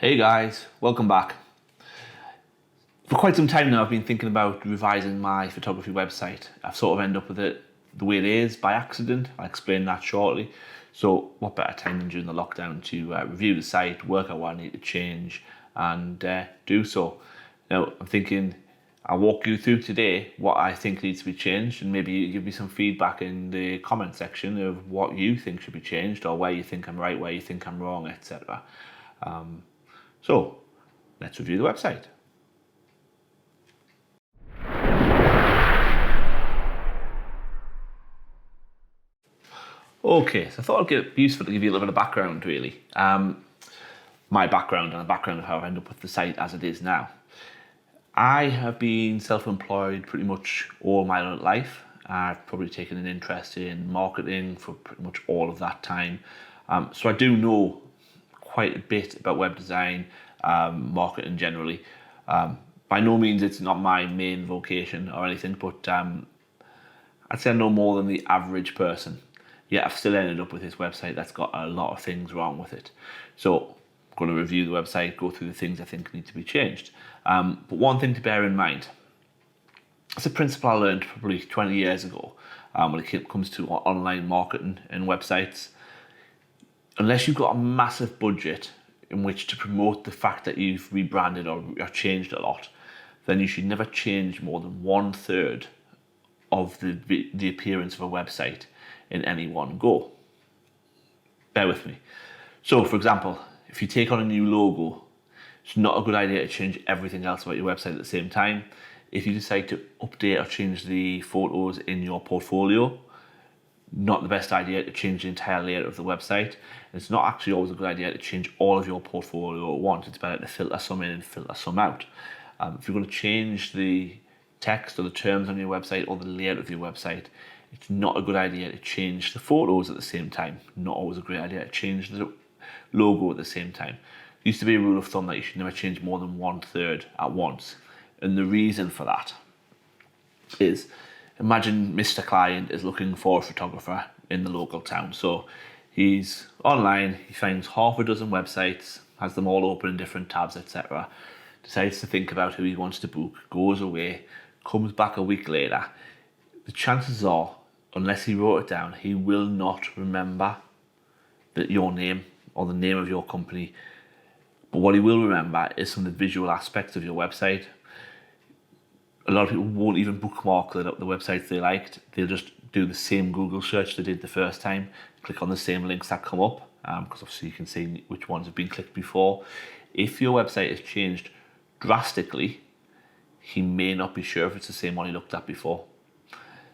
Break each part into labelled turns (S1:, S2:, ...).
S1: Hey guys, welcome back. For quite some time now I've been thinking about revising my photography website. I've sort of ended up with it the way it is by accident. I'll explain that shortly. So what better time than during the lockdown to review the site, work out what I need to change and do so. Now I'm thinking I'll walk you through today what I think needs to be changed, and maybe you give me some feedback in the comment section of what you think should be changed or where you think I'm right, where you think I'm wrong, etc. So let's review the website. Okay, so I thought it'd be useful to give you a little bit of background, really. My background and the background of how I ended up with the site as it is now. I have been self-employed pretty much all my life. I've probably taken an interest in marketing for pretty much all of that time. So I do know quite a bit about web design, marketing generally. By no means it's not my main vocation or anything, but I'd say I know more than the average person. Yet I've still ended up with this website that's got a lot of things wrong with it. So I'm going to review the website, go through the things I think need to be changed. But one thing to bear in mind, it's a principle I learned probably 20 years ago when it comes to online marketing and websites. Unless you've got a massive budget in which to promote the fact that you've rebranded or changed a lot, then you should never change more than 1/3 of the appearance of a website in any one go. Bear with me. So, for example, if you take on a new logo, it's not a good idea to change everything else about your website at the same time. If you decide to update or change the photos in your portfolio, not the best idea to change the entire layout of the website. It's not actually always a good idea to change all of your portfolio at once. It's better to filter some in and filter some out. If you're going to change the text or the terms on your website or the layout of your website, it's not a good idea to change the photos at the same time. Not always a great idea to change the logo at the same time. There used to be a rule of thumb that you should never change more than 1/3 at once. And the reason for that is, imagine Mr. Client is looking for a photographer in the local town. So he's online, he finds half a dozen websites, has them all open in different tabs, etc. Decides to think about who he wants to book, goes away, comes back a week later. The chances are, unless he wrote it down, he will not remember your name or the name of your company. But what he will remember is some of the visual aspects of your website. A lot of people won't even bookmark the websites they liked. They'll just do the same Google search they did the first time, click on the same links that come up, because obviously you can see which ones have been clicked before. If your website has changed drastically, he may not be sure if it's the same one he looked at before.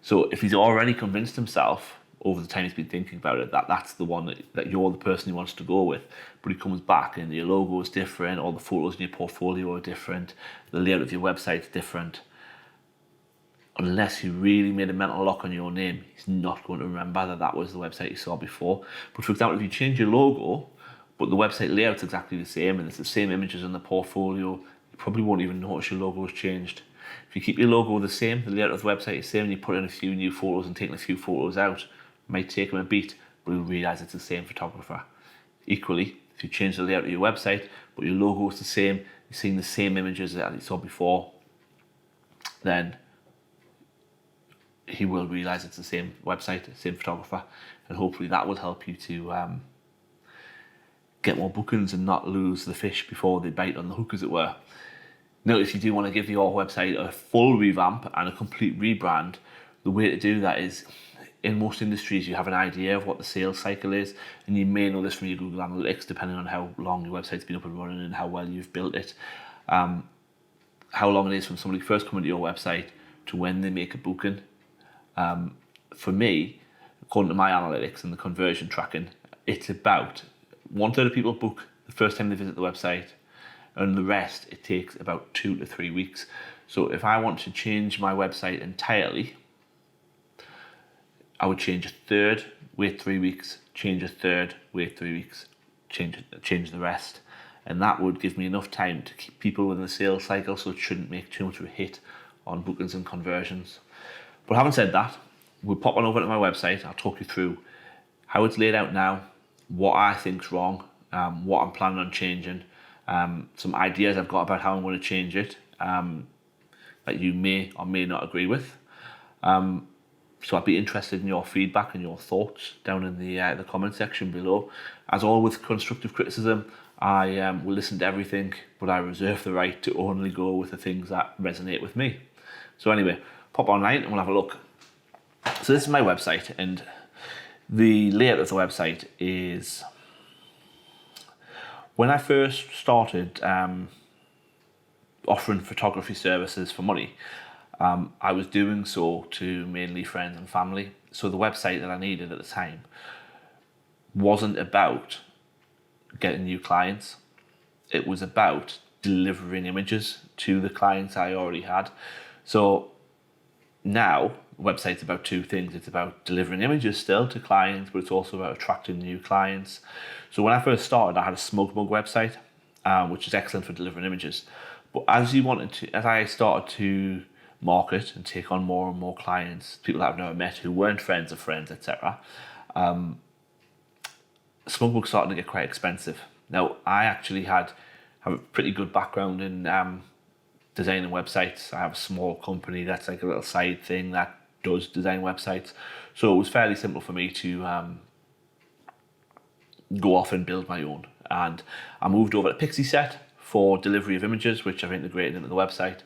S1: So if he's already convinced himself over the time he's been thinking about it that that's the one that you're the person he wants to go with, but he comes back and your logo is different, all the photos in your portfolio are different, the layout of your website is different, unless he really made a mental lock on your name, he's not going to remember that that was the website he saw before. But for example, if you change your logo, but the website layout's exactly the same and it's the same images in the portfolio, you probably won't even notice your logo has changed. If you keep your logo the same, the layout of the website is the same, and you put in a few new photos and taking a few photos out, it might take him a beat, but he'll realise it's the same photographer. Equally, if you change the layout of your website, but your logo is the same, you're seeing the same images that you saw before, then he will realise it's the same website, the same photographer, and hopefully that will help you to get more bookings and not lose the fish before they bite on the hook, as it were. Now, if you do want to give your website a full revamp and a complete rebrand, the way to do that is, in most industries, you have an idea of what the sales cycle is, and you may know this from your Google Analytics, depending on how long your website's been up and running and how well you've built it. How long it is from somebody first coming to your website to when they make a booking. For me, according to my analytics and the conversion tracking, it's about 1/3 of people book the first time they visit the website, and the rest, it takes about 2 to 3 weeks. So if I want to change my website entirely, I would change 1/3, wait 3 weeks, change 1/3, wait 3 weeks, change the rest. And that would give me enough time to keep people within the sales cycle, so it shouldn't make too much of a hit on bookings and conversions. But having said that, we'll pop on over to my website. I'll talk you through how it's laid out now, what I think's wrong, what I'm planning on changing, some ideas I've got about how I'm going to change it, that you may or may not agree with. So I'd be interested in your feedback and your thoughts down in the comment section below. As always, constructive criticism, I will listen to everything, but I reserve the right to only go with the things that resonate with me. So anyway, pop online and we'll have a look. So this is my website, and the layout of the website is, when I first started offering photography services for money, I was doing so to mainly friends and family. So the website that I needed at the time wasn't about getting new clients. It was about delivering images to the clients I already had. So now the website's about two things. It's about delivering images still to clients, but it's also about attracting new clients. So when I first started, I had a Smug Mug website, which is excellent for delivering images. But as I started to market and take on more and more clients, people that I've never met who weren't friends of friends, etc., Smug Mug started to get quite expensive. Now, I actually have a pretty good background in designing websites. I have a small company that's like a little side thing that does design websites. So it was fairly simple for me to go off and build my own. And I moved over to Pixieset for delivery of images, which I've integrated into the website.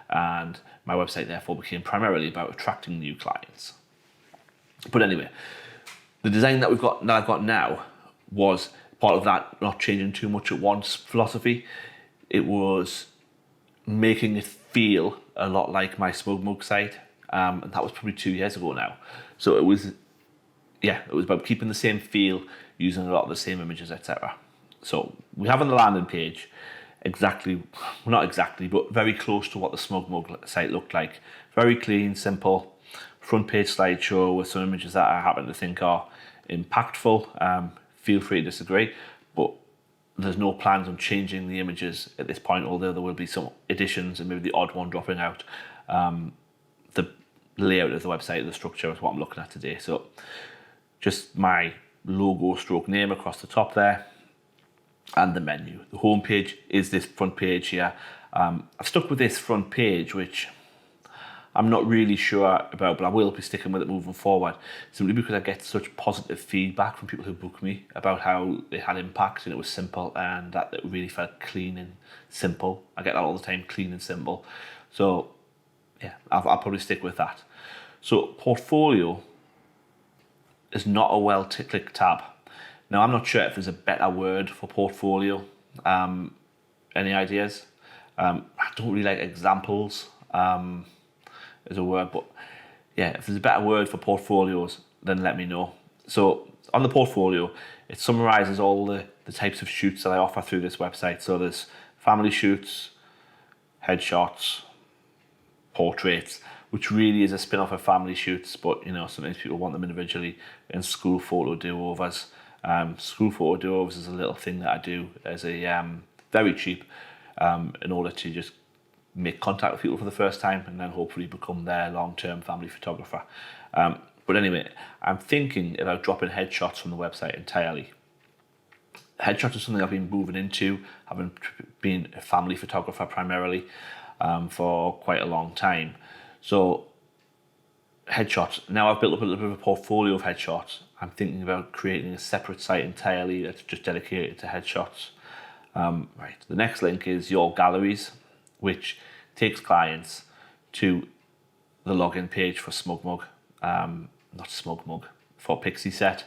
S1: And my website therefore became primarily about attracting new clients. But anyway, the design that I've got now was part of that not changing too much at once philosophy. It was making it feel a lot like my Smug Mug site, and that was probably 2 years ago now. So it was about keeping the same feel, using a lot of the same images, etc. So we have on the landing page not exactly, but very close to what the Smug Mug site looked like. Very clean, simple, front page slideshow with some images that I happen to think are impactful. Feel free to disagree, but there's no plans on changing the images at this point, although there will be some additions and maybe the odd one dropping out. The layout of the website, the structure is what I'm looking at today. So just my logo stroke name across the top there, and the menu. The home page is this front page here. I've stuck with this front page, which I'm not really sure about, but I will be sticking with it moving forward, simply because I get such positive feedback from people who book me about how they had impact and it was simple and that it really felt clean and simple. I get that all the time, clean and simple. So yeah, I'll probably stick with that. So portfolio is not a well-clicked tab. Now, I'm not sure if there's a better word for portfolio. Any ideas? I don't really like examples as a word, but yeah, if there's a better word for portfolios, then let me know. So on the portfolio, it summarizes all the types of shoots that I offer through this website. So there's family shoots, headshots, portraits, which really is a spin-off of family shoots, but sometimes people want them individually, and school photo do-overs. School photo do-overs is a little thing that I do as a very cheap in order to just make contact with people for the first time and then hopefully become their long-term family photographer. But anyway, I'm thinking about dropping headshots from the website entirely. Headshots is something I've been moving into, having been a family photographer primarily for quite a long time. So headshots, now I've built up a little bit of a portfolio of headshots. I'm thinking about creating a separate site entirely that's just dedicated to headshots. Right, the next link is Your Galleries, which takes clients to the login page for Smug Mug, not Smug Mug, for Pixieset,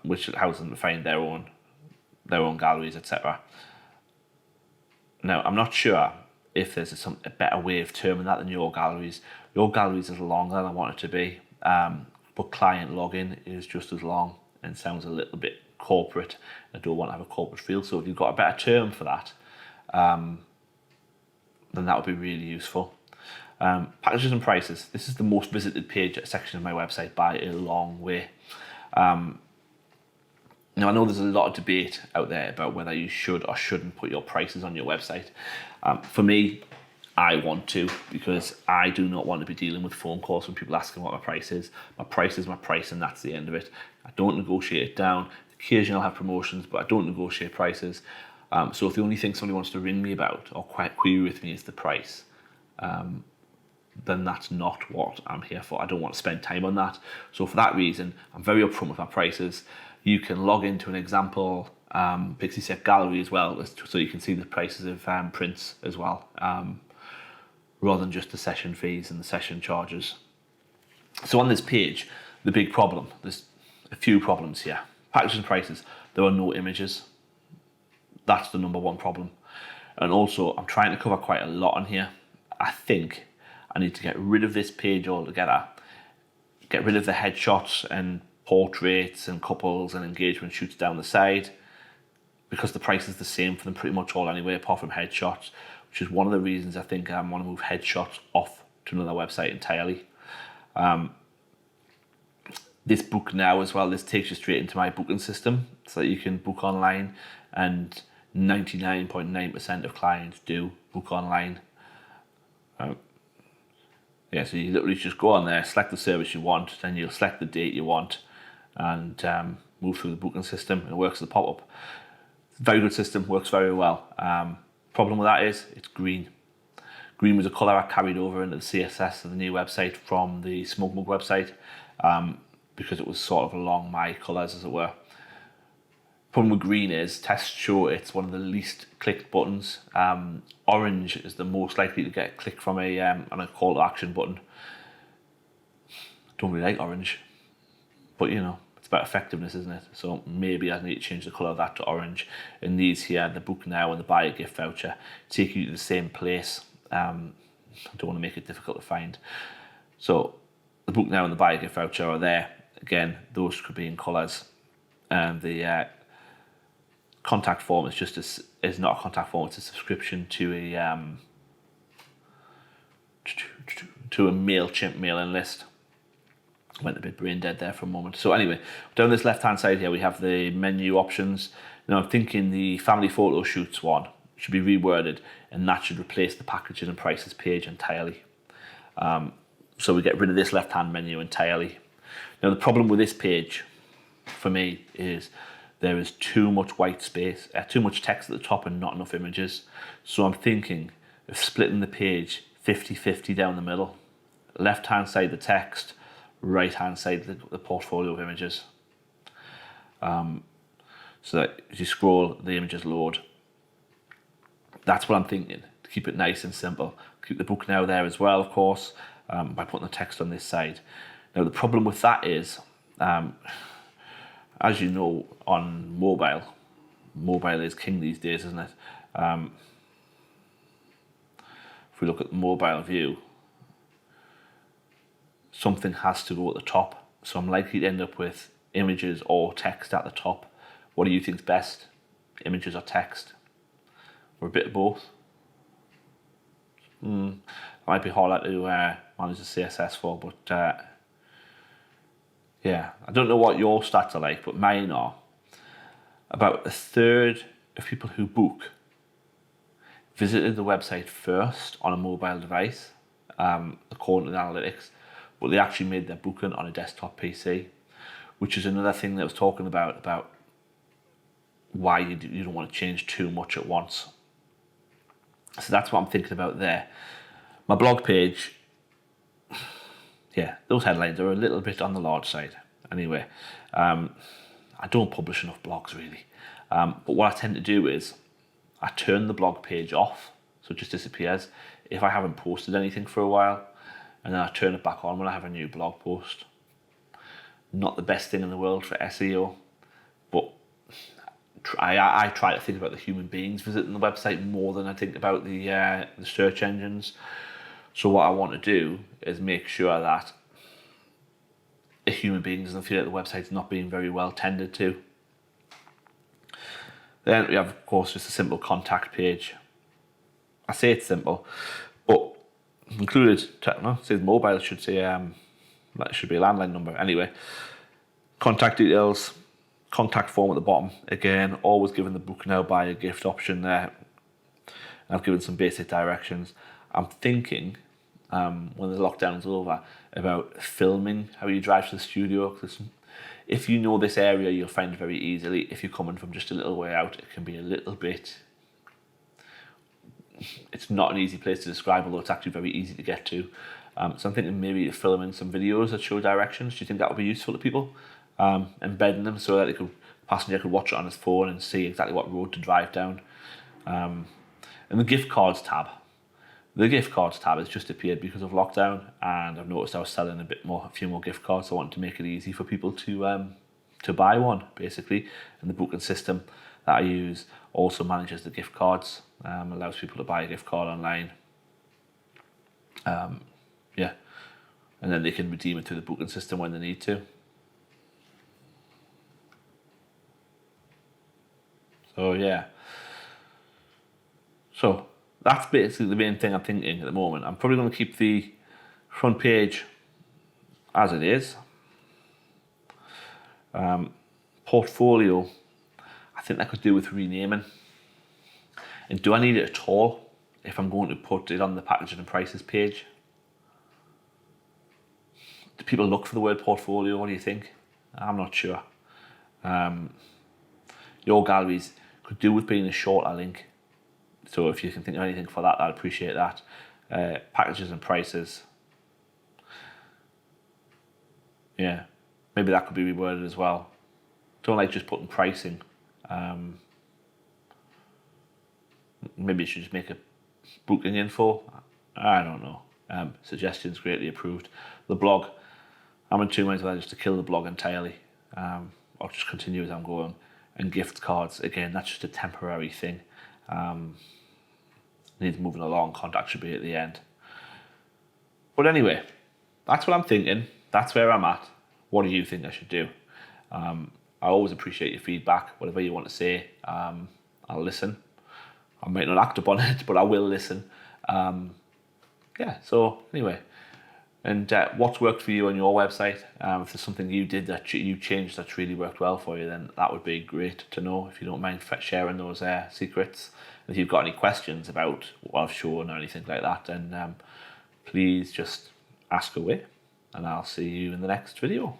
S1: which allows them to find their own galleries, etc. Now, I'm not sure if there's a better way of terming that than Your Galleries. Your Galleries is longer than I want it to be, but client login is just as long and sounds a little bit corporate. I don't want to have a corporate feel, so if you've got a better term for that, then that would be really useful. Packages and prices. This is the most visited section of my website by a long way. Now, I know there's a lot of debate out there about whether you should or shouldn't put your prices on your website. For me, I want to, because I do not want to be dealing with phone calls from people asking what my price is. My price is my price, and that's the end of it. I don't negotiate it down. Occasionally I'll have promotions, but I don't negotiate prices. So if the only thing somebody wants to ring me about or query with me is the price, then that's not what I'm here for. I don't want to spend time on that. So for that reason, I'm very upfront with my prices. You can log into an example Pixie Set gallery as well, so you can see the prices of prints as well, rather than just the session fees and the session charges. So on this page, the big problem, there's a few problems here. Packages and prices, there are no images. That's the number one problem. And also, I'm trying to cover quite a lot on here. I think I need to get rid of this page altogether, get rid of the headshots and portraits and couples and engagement shoots down the side, because the price is the same for them pretty much all anyway, apart from headshots, which is one of the reasons I think I want to move headshots off to another website entirely. This book now as well, this takes you straight into my booking system, so that you can book online, and 99.9% of clients do book online. So you literally just go on there, select the service you want, then you'll select the date you want, and move through the booking system, and it works as a pop-up. Very good system, works very well. Problem with that is it's green. Green was a colour I carried over into the CSS of the new website from the Smoke Mug website, because it was sort of along my colours, as it were. Problem with green is tests show it's one of the least clicked buttons. Orange is the most likely to get clicked from on a call to action button. Don't really like orange, but it's about effectiveness, isn't it? So maybe I need to change the colour of that to orange. And these here, the book now and the buy a gift voucher, take you to the same place. I don't want to make it difficult to find. So the book now and the buy a gift voucher are there. Again, those could be in colours. And the contact form is not a contact form, it's a subscription to a MailChimp mailing list. Went a bit brain dead there for a moment. So anyway, down this left hand side here we have the menu options. Now I'm thinking the family photo shoots one should be reworded, and that should replace the packages and prices page entirely. So we get rid of this left hand menu entirely. Now the problem with this page for me is there is too much white space, too much text at the top and not enough images. So I'm thinking of splitting the page 50-50 down the middle. Left hand side the text, right hand side the portfolio of images. So that as you scroll, the images load. That's what I'm thinking, to keep it nice and simple. Keep the book now there as well, of course, by putting the text on this side. Now the problem with that is, as you know, on mobile is king these days, isn't it? If we look at the mobile view, something has to go at the top. So I'm likely to end up with images or text at the top. What do you think's best? Images or text? Or a bit of both? It might be harder to manage the CSS for, but yeah, I don't know what your stats are like, but mine are about a third of people who book visited the website first on a mobile device, according to the analytics, but they actually made their booking on a desktop PC, which is another thing that I was talking about why you don't want to change too much at once. So that's what I'm thinking about there. My blog page, yeah, those headlines are a little bit on the large side. Anyway, I don't publish enough blogs really. But what I tend to do is I turn the blog page off, so it just disappears if I haven't posted anything for a while, and then I turn it back on when I have a new blog post. Not the best thing in the world for SEO, but I try to think about the human beings visiting the website more than I think about the search engines. So what I want to do is make sure that a human being doesn't feel like the website's not being very well tended to. Then we have, of course, just a simple contact page. I say it's simple, but included, it says mobile, it should say, that should be a landline number. Anyway, contact details, contact form at the bottom. Again, always given the book now buy a gift option there. I've given some basic directions. I'm thinking, when the lockdown's over, about filming how you drive to the studio. Because If you know this area, you'll find it very easily. If you're coming from just a little way out, it can be a little bit... It's not an easy place to describe, although it's actually very easy to get to. So I'm thinking maybe filming some videos that show directions. Do you think that would be useful to people? Embedding them so that the passenger could watch it on his phone and see exactly what road to drive down. And the gift cards tab. The gift cards tab has just appeared because of lockdown, and I've noticed I was selling a few more gift cards. So I wanted to make it easy for people to buy one, basically. And the booking system that I use also manages the gift cards, allows people to buy a gift card online. Yeah, and then they can redeem it through the booking system when they need to. So yeah, so that's basically the main thing I'm thinking at the moment. I'm probably going to keep the front page as it is. Portfolio, I think I could do with renaming. And do I need it at all if I'm going to put it on the packages and prices page? Do people look for the word portfolio? What do you think? I'm not sure. Your galleries could do with being a shorter link. So if you can think of anything for that, I'd appreciate that. Packages and prices. Yeah, maybe that could be reworded as well. Don't like just putting pricing. Maybe you should just make a booking info. I don't know. Suggestions greatly approved. The blog, I'm in two minds whether just to kill the blog entirely, or just continue as I'm going. And gift cards, again, that's just a temporary thing. Needs moving along. Contact should be at the end. But anyway, that's what I'm thinking. That's where I'm at. What do you think I should do? I always appreciate your feedback. Whatever you want to say, I'll listen. I might not act upon it, but I will listen. Yeah, so anyway. And what's worked for you on your website? If there's something you did that you changed that's really worked well for you, then that would be great to know. If you don't mind sharing those secrets. If you've got any questions about what I've shown or anything like that, then please just ask away. And I'll see you in the next video.